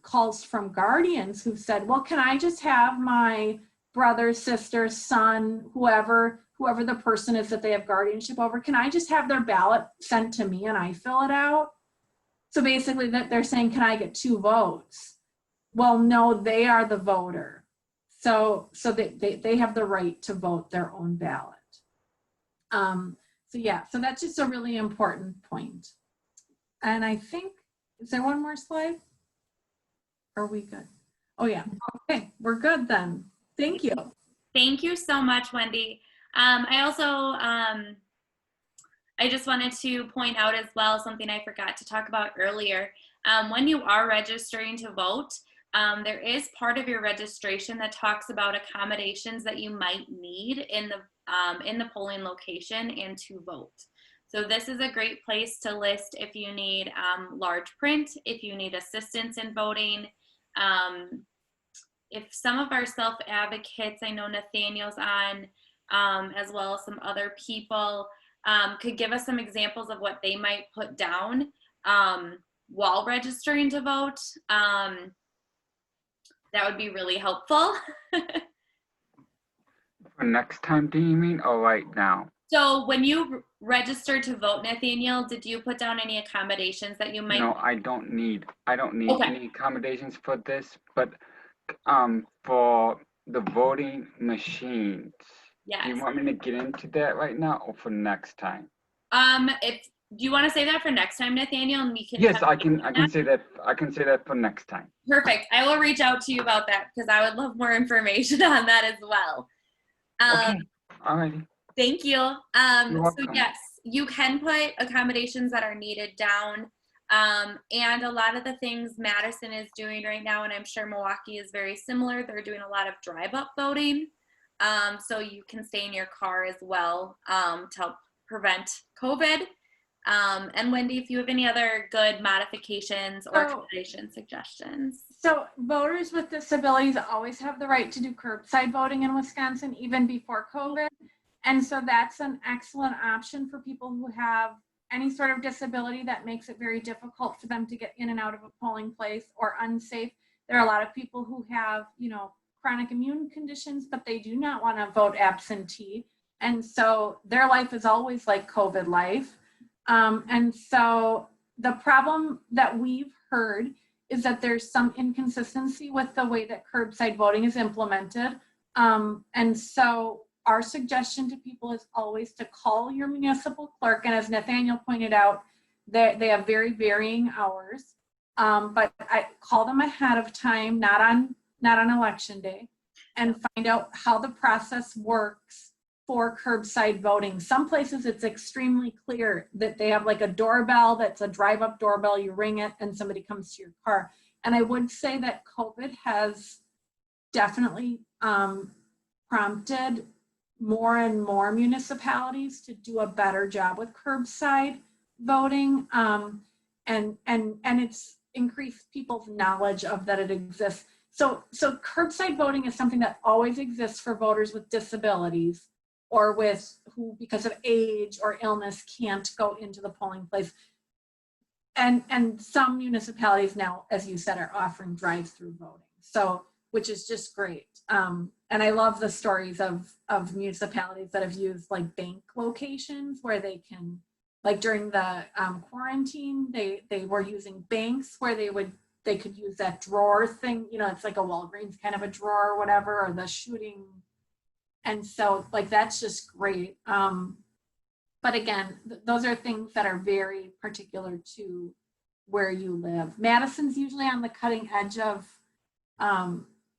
calls from guardians who've said, well, can I just have my brother, sister, son, whoever the person is that they have guardianship over, can I just have their ballot sent to me and I fill it out? So basically that they're saying, can I get 2 votes? Well, no, they are the voter. So they have the right to vote their own ballot. So yeah, so that's just a really important point. And I think, is there one more slide? Are we good? Oh yeah, okay, we're good then. Thank you. Thank you so much, Wendy. I also, I just wanted to point out as well, something I forgot to talk about earlier. When you are registering to vote, there is part of your registration that talks about accommodations that you might need in the polling location and to vote. So this is a great place to list if you need large print, if you need assistance in voting. If some of our self-advocates, I know Nathaniel's on, as well as some other people, could give us some examples of what they might put down while registering to vote, that would be really helpful. For next time, do you mean, or right now? So when you registered to vote, Nathaniel, did you put down any accommodations that you might? No, I don't need Okay. any accommodations for this, but for the voting machines. Yes. Do you want me to get into that right now or for next time? Do you want to say that for next time, Nathaniel, and we can? Yes, I can say that. I can say that for next time. Perfect. I will reach out to you about that because I would love more information on that as well. Okay. Alrighty. Thank you. You're So welcome. yes, you can put accommodations that are needed down. And a lot of the things Madison is doing right now, and I'm sure Milwaukee is very similar, they're doing a lot of drive-up voting. So you can stay in your car as well to help prevent COVID. And Wendy, if you have any other good modifications or accommodation suggestions. So voters with disabilities always have the right to do curbside voting in Wisconsin, even before COVID. And so that's an excellent option for people who have any sort of disability that makes it very difficult for them to get in and out of a polling place or unsafe. There are a lot of people who have, chronic immune conditions, but they do not want to vote absentee. And so their life is always like COVID life. And so the problem that we've heard is that there's some inconsistency with the way that curbside voting is implemented. And so our suggestion to people is always to call your municipal clerk. And as Nathaniel pointed out, they have very varying hours. But I call them ahead of time, not on election day, and find out how the process works for curbside voting. Some places it's extremely clear that they have like a doorbell that's a drive-up doorbell, you ring it and somebody comes to your car. And I would say that COVID has definitely prompted more and more municipalities to do a better job with curbside voting. And it's increased people's knowledge of that it exists. So curbside voting is something that always exists for voters with disabilities or with who, because of age or illness, can't go into the polling place. And some municipalities now, as you said, are offering drive-through voting. So, which is just great. And I love the stories of municipalities that have used like bank locations where they can, like during the quarantine, they were using banks where they could use that drawer thing, it's like a Walgreens kind of a drawer or whatever, or the shooting. And so like, that's just great. But again, those are things that are very particular to where you live. Madison's usually on the cutting edge of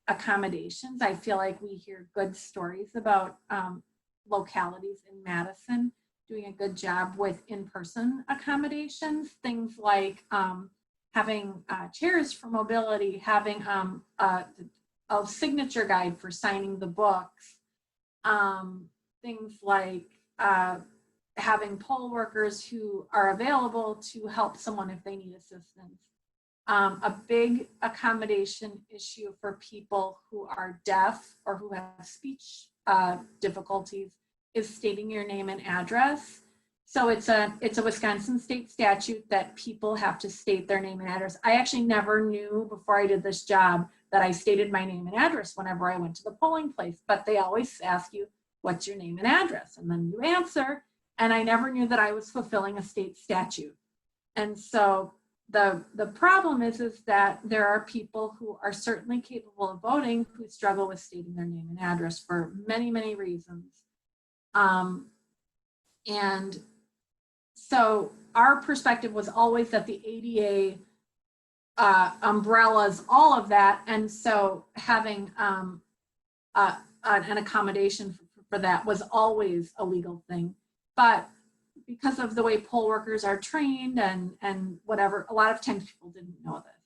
accommodations. I feel like we hear good stories about localities in Madison doing a good job with in-person accommodations, things like having chairs for mobility, having a signature guide for signing the books, things like having poll workers who are available to help someone if they need assistance. A big accommodation issue for people who are deaf or who have speech difficulties is stating your name and address. So it's a Wisconsin state statute that people have to state their name and address. I actually never knew before I did this job that I stated my name and address whenever I went to the polling place, but they always ask you, what's your name and address? And then you answer, and I never knew that I was fulfilling a state statute. And so the problem is that there are people who are certainly capable of voting who struggle with stating their name and address for many, many reasons. And so our perspective was always that the ADA umbrellas all of that, and so having an accommodation for that was always a legal thing. But because of the way poll workers are trained and whatever, a lot of times people didn't know this.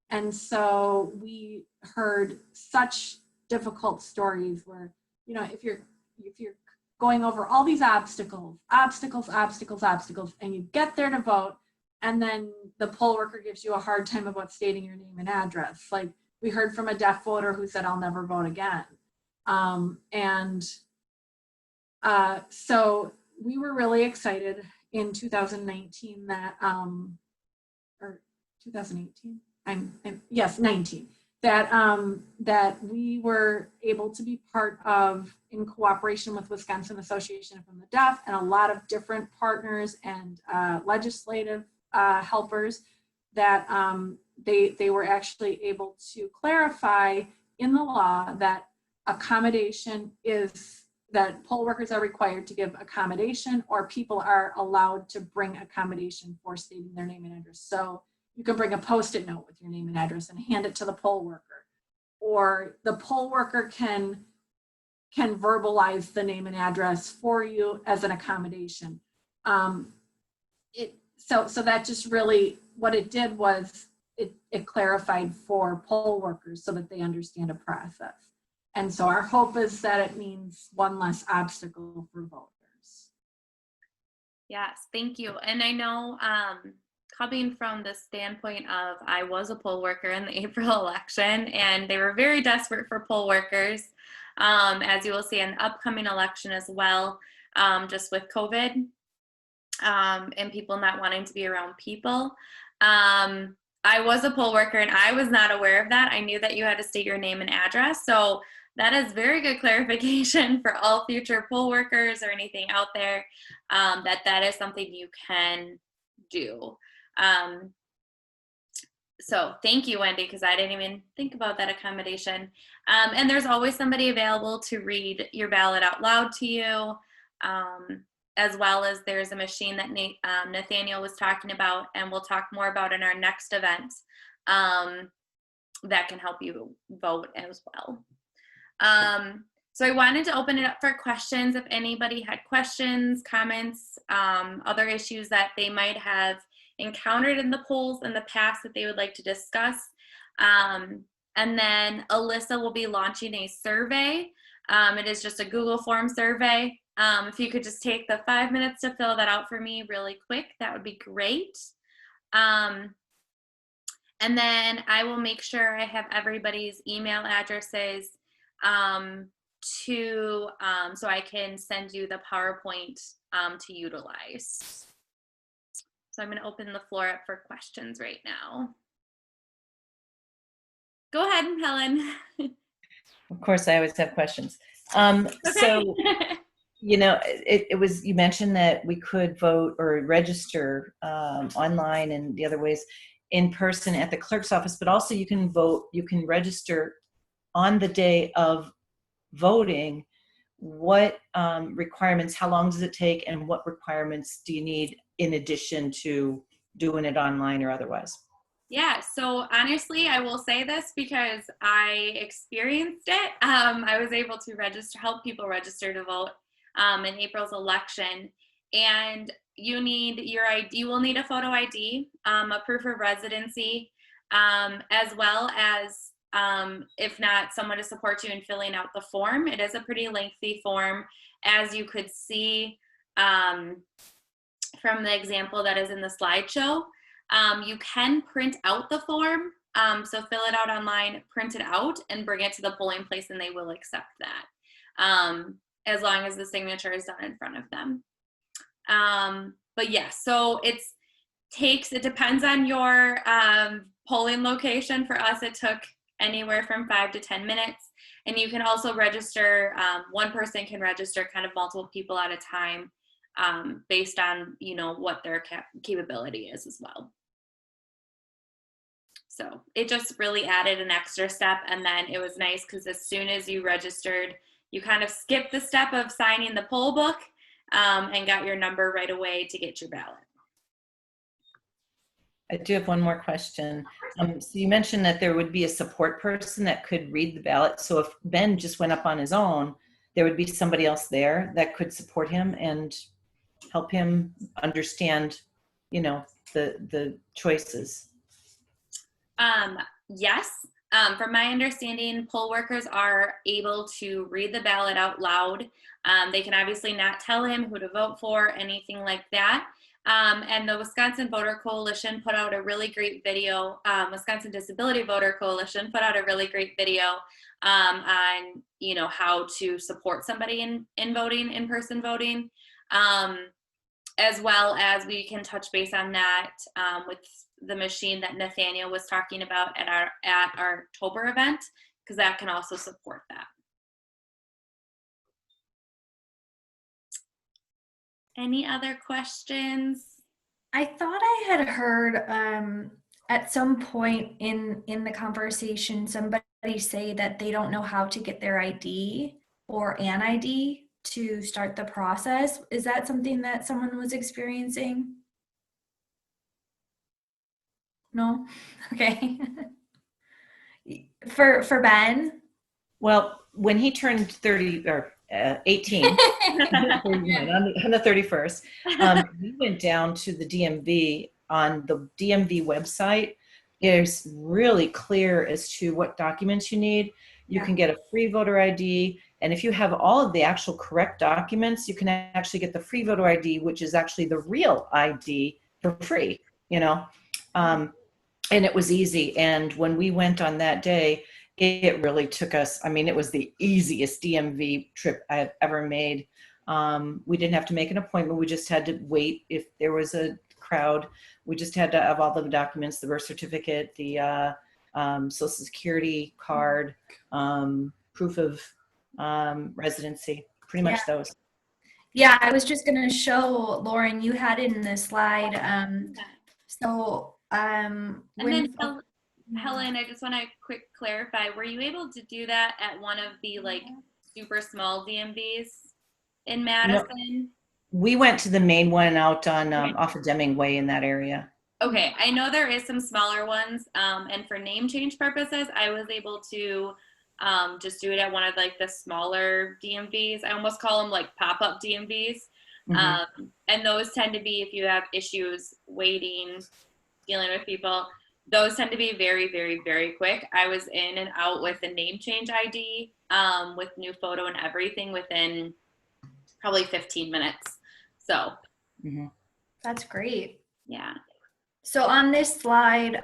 And so we heard such difficult stories where, you know, if you're going over all these obstacles, and you get there to vote, and then the poll worker gives you a hard time about stating your name and address. Like we heard from a deaf voter who said, I'll never vote again. So we were really excited in 2019 that, or 2018, 19, that we were able to be part of, in cooperation with Wisconsin Association of the Deaf and a lot of different partners and legislative helpers, that they were actually able to clarify in the law that accommodation is, that poll workers are required to give accommodation, or people are allowed to bring accommodation for stating their name and address. So you can bring a Post-it note with your name and address and hand it to the poll worker, or the poll worker can verbalize the name and address for you as an accommodation. So that just really, what it did was it clarified for poll workers so that they understand a process. And so our hope is that it means one less obstacle for voters. Yes, thank you. And I know, coming from the standpoint of, I was a poll worker in the April election, and they were very desperate for poll workers, as you will see in the upcoming election as well, just with COVID and people not wanting to be around people. I was a poll worker and I was not aware of that. I knew that you had to state your name and address. So that is very good clarification for all future poll workers or anything out there, that is something you can do. So thank you, Wendy, because I didn't even think about that accommodation. And there's always somebody available to read your ballot out loud to you, as well as there's a machine that Nathaniel was talking about, and we'll talk more about in our next event, that can help you vote as well. So I wanted to open it up for questions. If anybody had questions, comments, other issues that they might have encountered in the polls in the past that they would like to discuss. And then Alyssa will be launching a survey. It is just a Google form survey. If you could just take the 5 minutes to fill that out for me really quick, that would be great. And then I will make sure I have everybody's email addresses so I can send you the PowerPoint to utilize. So I'm going to open the floor up for questions right now. Go ahead, Helen. Of course, I always have questions. Okay. So, you know, it was, you mentioned that we could vote or register online and the other ways in person at the clerk's office, but also you can vote, you can register on the day of voting. What requirements, how long does it take, and what requirements do you need in addition to doing it online or otherwise? Yeah, so honestly, I will say this because I experienced it. I was able to help people register to vote in April's election. And you need your ID, you will need a photo ID, a proof of residency, as well as if not, someone to support you in filling out the form. It is a pretty lengthy form, as you could see from the example that is in the slideshow. You can print out the form, so fill it out online, print it out, and bring it to the polling place, and they will accept that, as long as the signature is done in front of them. But yeah, so it depends on your polling location. For us, it took anywhere from 5 to 10 minutes. And you can also register, one person can register kind of multiple people at a time, based on, you know, what their capability is as well. So it just really added an extra step. And then it was nice because as soon as you registered, you kind of skipped the step of signing the poll book, and got your number right away to get your ballot. I do have one more question. So you mentioned that there would be a support person that could read the ballot. So if Ben just went up on his own, there would be somebody else there that could support him and help him understand, you know, the choices. Yes. From my understanding, poll workers are able to read the ballot out loud. They can obviously not tell him who to vote for, anything like that. And the Wisconsin Voter Coalition put out a really great video. Wisconsin Disability Voter Coalition put out a really great video on, you know, how to support somebody in voting, in-person voting, as well as we can touch base on that with the machine that Nathaniel was talking about at our October event, because that can also support that. Any other questions? I thought I had heard at some point in the conversation somebody say that they don't know how to get their ID or an ID to start the process. Is that something that someone was experiencing? No? Okay. For Ben? Well, when he turned 30 or 18 on the 31st, we went down to the DMV. On the DMV website, it's really clear as to what documents you need. You can get a free voter ID, and if you have all of the actual correct documents, you can actually get the free voter ID, which is actually the real ID, for free, you know. And it was easy. And when we went on that day, it really took us, I mean, it was the easiest DMV trip I have ever made. We didn't have to make an appointment. We just had to wait if there was a crowd. We just had to have all the documents, the birth certificate, the Social Security card, proof of residency, pretty much those. Yeah, I was just going to show, Lauren, you had it in the slide. And then Helen, I just want to quick clarify, were you able to do that at one of the like super small DMVs in Madison? No, we went to the main one out on off of Deming Way in that area. Okay, I know there is some smaller ones, and for name change purposes, I was able to just do it at one of like the smaller DMVs. I almost call them like pop-up DMVs. And those tend to be, if you have issues waiting, dealing with people, those tend to be very, very, very quick. I was in and out with a name change ID, with new photo and everything within probably 15 minutes. So that's great. Yeah. So on this slide,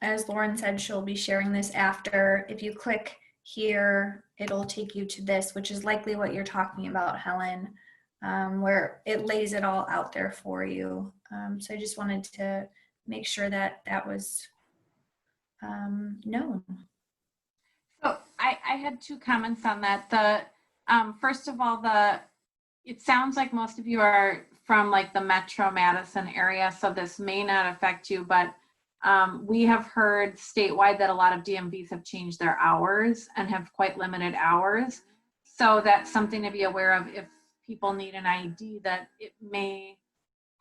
as Lauren said, she'll be sharing this after. If you click here, it'll take you to this, which is likely what you're talking about, Helen, where it lays it all out there for you. So I just wanted to make sure that that was known. So I had two comments on that. The first of all, it sounds like most of you are from like the Metro Madison area, so this may not affect you, but we have heard statewide that a lot of DMVs have changed their hours and have quite limited hours. So that's something to be aware of if people need an ID, that it may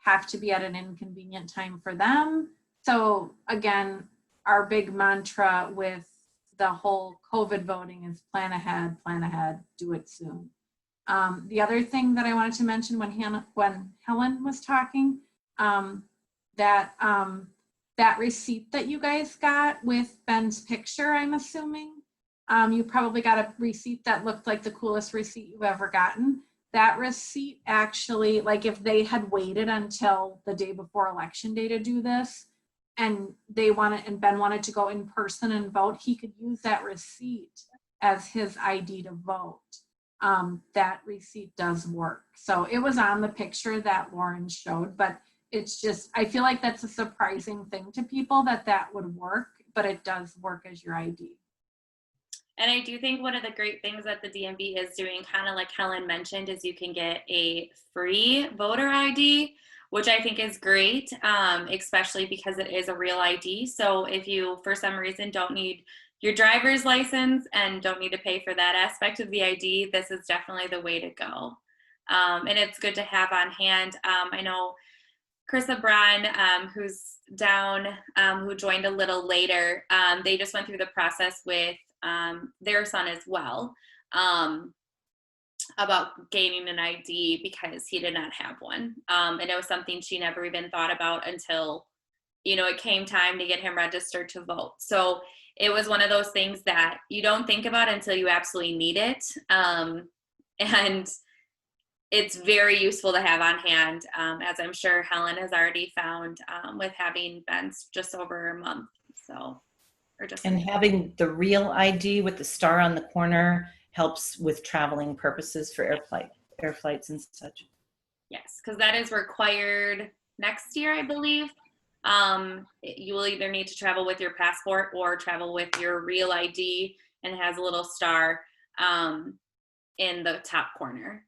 have to be at an inconvenient time for them. So again, our big mantra with the whole COVID voting is plan ahead, do it soon. The other thing that I wanted to mention when Helen was talking, that that receipt that you guys got with Ben's picture, I'm assuming. You probably got a receipt that looked like the coolest receipt you've ever gotten. That receipt actually, like if they had waited until the day before election day to do this, and Ben wanted to go in person and vote, he could use that receipt as his ID to vote. That receipt does work. So it was on the picture that Lauren showed, but it's just, I feel like that's a surprising thing to people that would work, but it does work as your ID. And I do think one of the great things that the DMV is doing, kind of like Helen mentioned, is you can get a free voter ID, which I think is great, especially because it is a real ID. So if you, for some reason, don't need your driver's license and don't need to pay for that aspect of the ID, this is definitely the way to go. And it's good to have on hand. I know Carissa Braun, who's down, who joined a little later, they just went through the process with their son as well, about gaining an ID because he did not have one. And it was something she never even thought about until, it came time to get him registered to vote. So it was one of those things that you don't think about until you absolutely need it. And it's very useful to have on hand, as I'm sure Helen has already found with having been just over a month. And having the real ID with the star on the corner helps with traveling purposes for air flights and such. Yes, because that is required next year, I believe. You will either need to travel with your passport or travel with your real ID, and it has a little star in the top corner.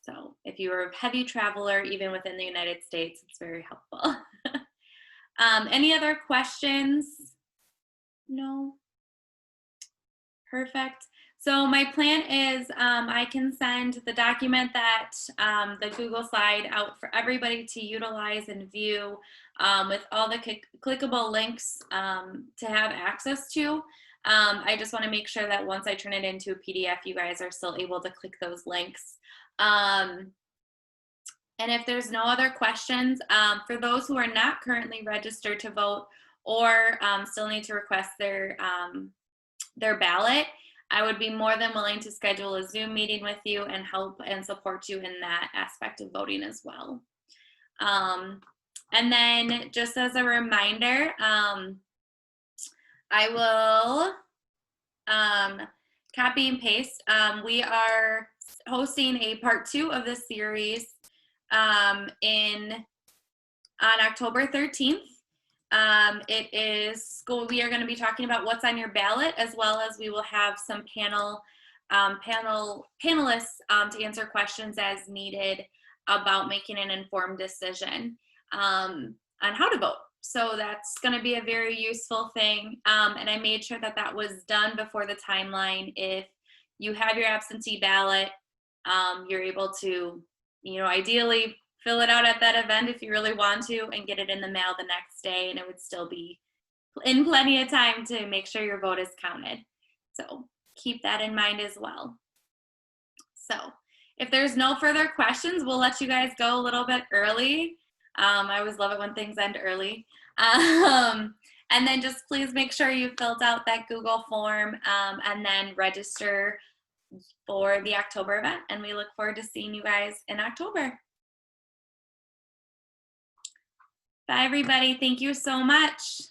So if you're a heavy traveler, even within the United States, it's very helpful. Any other questions? No? Perfect. So my plan is I can send the document that the Google slide out for everybody to utilize and view with all the clickable links to have access to. I just want to make sure that once I turn it into a PDF, you guys are still able to click those links. And if there's no other questions, for those who are not currently registered to vote or still need to request their ballot, I would be more than willing to schedule a Zoom meeting with you and help and support you in that aspect of voting as well. And then just as a reminder, I will copy and paste. We are hosting a part 2 of this series on October 13th. It is school. We are going to be talking about what's on your ballot, as well as we will have some panelists to answer questions as needed about making an informed decision on how to vote. So that's going to be a very useful thing. And I made sure that that was done before the timeline. If you have your absentee ballot, you're able to, ideally fill it out at that event if you really want to and get it in the mail the next day, and it would still be in plenty of time to make sure your vote is counted. So keep that in mind as well. So if there's no further questions, we'll let you guys go a little bit early. I always love it when things end early. And then just please make sure you filled out that Google form and then register for the October event. And we look forward to seeing you guys in October. Bye, everybody. Thank you so much.